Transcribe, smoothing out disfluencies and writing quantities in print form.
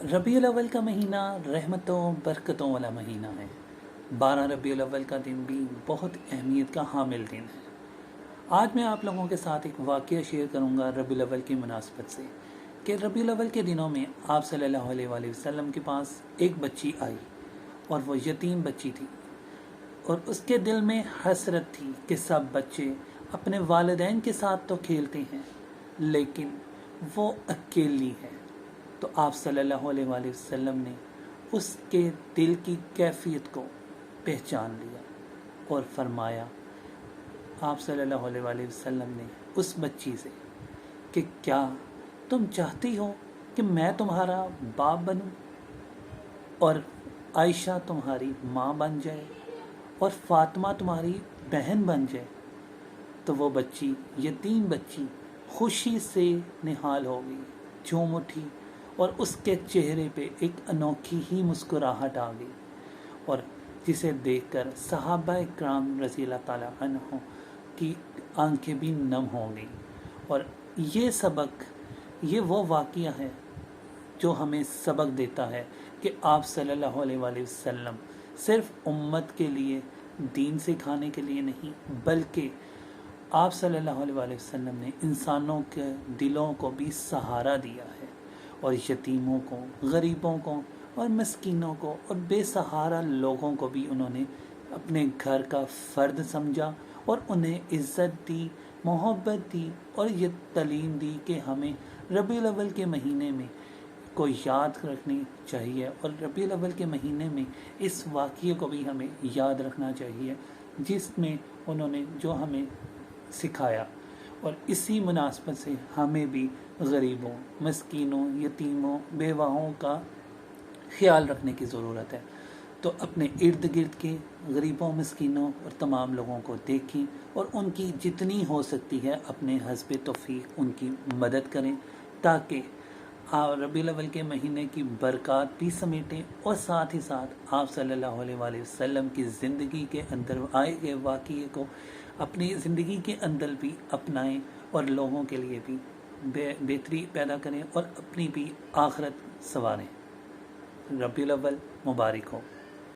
ربیع الاول کا مہینہ رحمتوں برکتوں والا مہینہ ہے۔ 12 ربیع الاول کا دن بھی بہت اہمیت کا حامل دن ہے۔ آج میں آپ لوگوں کے ساتھ ایک واقعہ شیئر کروں گا ربیع الاول کی مناسبت سے، کہ ربیع الاول کے دنوں میں آپ صلی اللہ علیہ وآلہ وسلم کے پاس ایک بچی آئی، اور وہ یتیم بچی تھی، اور اس کے دل میں حسرت تھی کہ سب بچے اپنے والدین کے ساتھ تو کھیلتے ہیں لیکن وہ اکیلی ہے۔ تو آپ صلی اللہ علیہ وآلہ وسلم نے اس کے دل کی کیفیت کو پہچان لیا اور فرمایا، آپ صلی اللہ علیہ وآلہ وسلم نے اس بچی سے کہ کیا تم چاہتی ہو کہ میں تمہارا باپ بنوں اور عائشہ تمہاری ماں بن جائے اور فاطمہ تمہاری بہن بن جائے؟ تو وہ بچی، یتیم بچی، خوشی سے نہال ہو گئی، جھوم اٹھی، اور اس کے چہرے پہ ایک انوکھی ہی مسکراہٹ آ گئی، اور جسے دیکھ کر صحابہ اکرام رضی اللہ تعالیٰ عنہ کی آنکھیں بھی نم ہو گئیں۔ اور یہ وہ واقعہ ہے جو ہمیں سبق دیتا ہے کہ آپ صلی اللہ علیہ وآلہ وسلم صرف امت کے لیے، دین سکھانے کے لیے نہیں، بلکہ آپ صلی اللہ علیہ وآلہ وسلم نے انسانوں کے دلوں کو بھی سہارا دیا ہے، اور یتیموں کو، غریبوں کو اور مسکینوں کو اور بے سہارا لوگوں کو بھی انہوں نے اپنے گھر کا فرد سمجھا، اور انہیں عزت دی، محبت دی، اور یہ تعلیم دی کہ ہمیں ربیع الاول کے مہینے میں کو یاد رکھنی چاہیے، اور ربیع الاول کے مہینے میں اس واقعے کو بھی ہمیں یاد رکھنا چاہیے جس میں انہوں نے جو ہمیں سکھایا۔ اور اسی مناسبت سے ہمیں بھی غریبوں، مسکینوں، یتیموں، بیواؤں کا خیال رکھنے کی ضرورت ہے۔ تو اپنے ارد گرد کے غریبوں، مسکینوں اور تمام لوگوں کو دیکھیں، اور ان کی جتنی ہو سکتی ہے اپنے حسب توفیق ان کی مدد کریں، تاکہ ربیع الاول کے مہینے کی برکات بھی سمیٹیں، اور ساتھ ہی ساتھ آپ صلی اللہ علیہ وآلہ وسلم کی زندگی کے اندر آئے گئے واقعے کو اپنی زندگی کے اندر بھی اپنائیں، اور لوگوں کے لیے بھی بہتری پیدا کریں، اور اپنی بھی آخرت سنواریں۔ ربیع الاول مبارک ہو۔